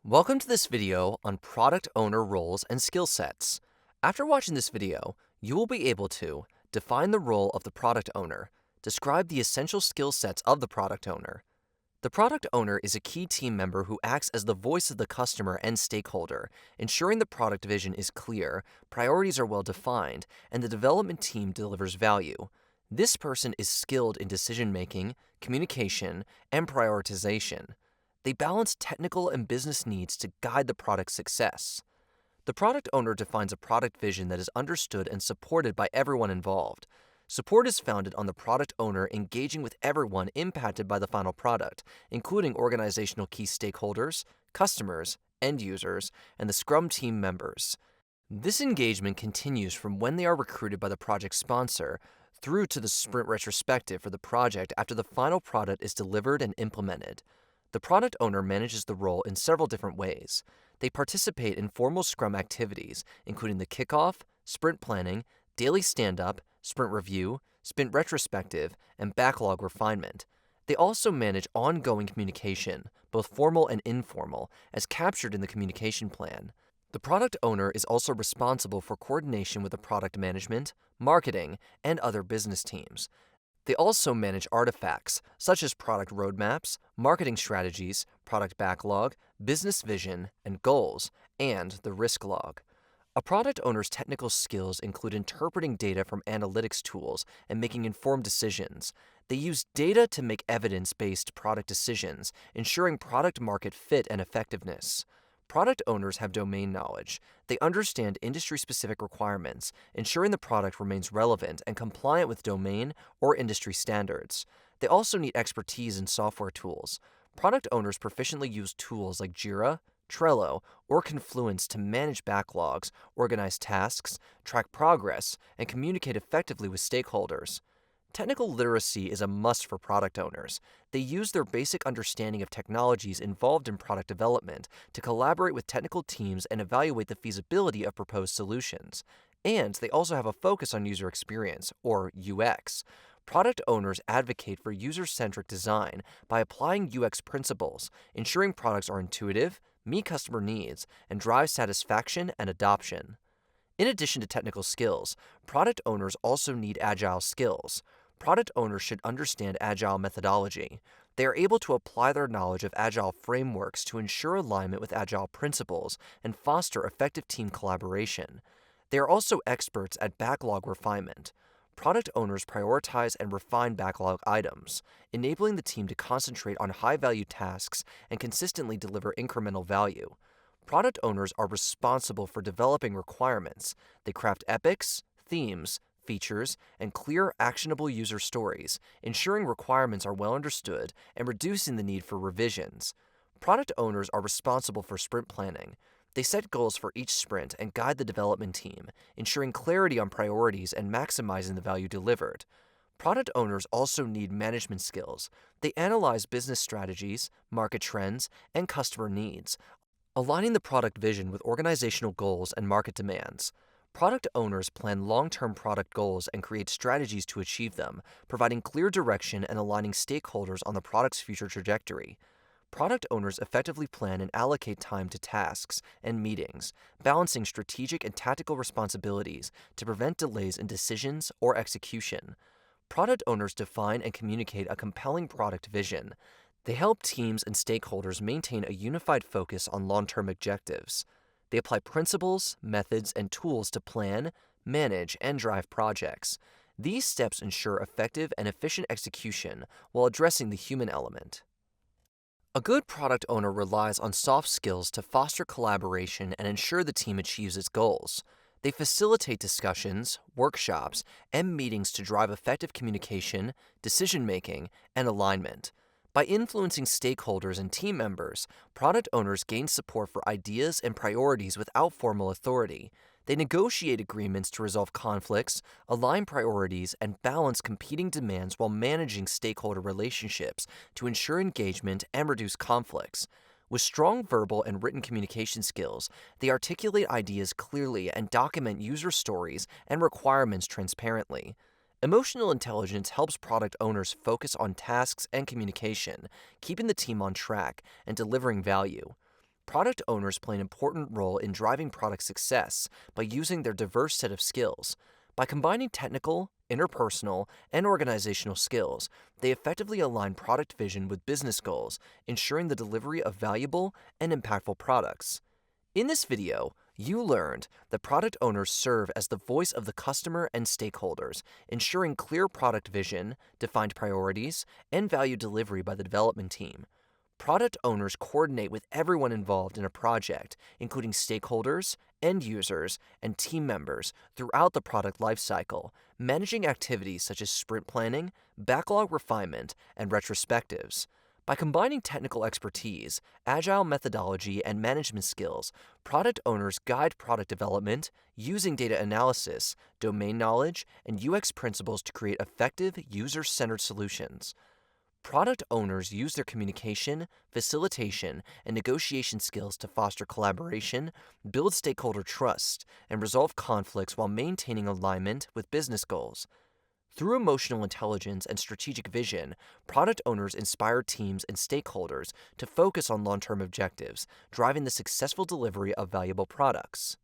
Welcome to this video on product owner roles and skill sets. After watching this video, you will be able to define the role of the product owner, describe the essential skill sets of the product owner. The product owner is a key team member who acts as the voice of the customer and stakeholder, ensuring the product vision is clear, priorities are well defined, and the development team delivers value. This person is skilled in decision making, communication, and prioritization. They balance technical and business needs to guide the product's success. The product owner defines a product vision that is understood and supported by everyone involved. Support is founded on the product owner engaging with everyone impacted by the final product, including organizational key stakeholders, customers, end users, and the Scrum team members. This engagement continues from when they are recruited by the project sponsor through to the sprint retrospective for the project after the final product is delivered and implemented. The product owner manages the role in several different ways. They participate in formal Scrum activities, including the kickoff, sprint planning, daily stand-up, sprint review, sprint retrospective, and backlog refinement. They also manage ongoing communication, both formal and informal, as captured in the communication plan. The product owner is also responsible for coordination with the product management, marketing, and other business teams. They also manage artifacts such as product roadmaps, marketing strategies, product backlog, business vision and goals, and the risk log. A product owner's technical skills include interpreting data from analytics tools and making informed decisions. They use data to make evidence-based product decisions, ensuring product market fit and effectiveness. Product owners have domain knowledge. They understand industry-specific requirements, ensuring the product remains relevant and compliant with domain or industry standards. They also need expertise in software tools. Product owners proficiently use tools like Jira, Trello, or Confluence to manage backlogs, organize tasks, track progress, and communicate effectively with stakeholders. Technical literacy is a must for product owners. They use their basic understanding of technologies involved in product development to collaborate with technical teams and evaluate the feasibility of proposed solutions. And they also have a focus on user experience, or UX. Product owners advocate for user-centric design by applying UX principles, ensuring products are intuitive, meet customer needs, and drive satisfaction and adoption. In addition to technical skills, product owners also need agile skills. Product owners should understand agile methodology. They are able to apply their knowledge of agile frameworks to ensure alignment with agile principles and foster effective team collaboration. They are also experts at backlog refinement. Product owners prioritize and refine backlog items, enabling the team to concentrate on high-value tasks and consistently deliver incremental value. Product owners are responsible for developing requirements. They craft epics, themes, features, and clear, actionable user stories, ensuring requirements are well understood and reducing the need for revisions. Product owners are responsible for sprint planning. They set goals for each sprint and guide the development team, ensuring clarity on priorities and maximizing the value delivered. Product owners also need management skills. They analyze business strategies, market trends, and customer needs, aligning the product vision with organizational goals and market demands. Product owners plan long-term product goals and create strategies to achieve them, providing clear direction and aligning stakeholders on the product's future trajectory. Product owners effectively plan and allocate time to tasks and meetings, balancing strategic and tactical responsibilities to prevent delays in decisions or execution. Product owners define and communicate a compelling product vision. They help teams and stakeholders maintain a unified focus on long-term objectives. They apply principles, methods, and tools to plan, manage, and drive projects. These steps ensure effective and efficient execution while addressing the human element. A good product owner relies on soft skills to foster collaboration and ensure the team achieves its goals. They facilitate discussions, workshops, and meetings to drive effective communication, decision-making, and alignment. By influencing stakeholders and team members, product owners gain support for ideas and priorities without formal authority. They negotiate agreements to resolve conflicts, align priorities, and balance competing demands while managing stakeholder relationships to ensure engagement and reduce conflicts. With strong verbal and written communication skills, they articulate ideas clearly and document user stories and requirements transparently. Emotional intelligence helps product owners focus on tasks and communication, keeping the team on track and delivering value. Product owners play an important role in driving product success by using their diverse set of skills. By combining technical, interpersonal, and organizational skills, they effectively align product vision with business goals, ensuring the delivery of valuable and impactful products. In this video, you learned that product owners serve as the voice of the customer and stakeholders, ensuring clear product vision, defined priorities, and value delivery by the development team. Product owners coordinate with everyone involved in a project, including stakeholders, end users, and team members throughout the product lifecycle, managing activities such as sprint planning, backlog refinement, and retrospectives. By combining technical expertise, agile methodology, and management skills, product owners guide product development using data analysis, domain knowledge, and UX principles to create effective, user-centered solutions. Product owners use their communication, facilitation, and negotiation skills to foster collaboration, build stakeholder trust, and resolve conflicts while maintaining alignment with business goals. Through emotional intelligence and strategic vision, product owners inspire teams and stakeholders to focus on long-term objectives, driving the successful delivery of valuable products.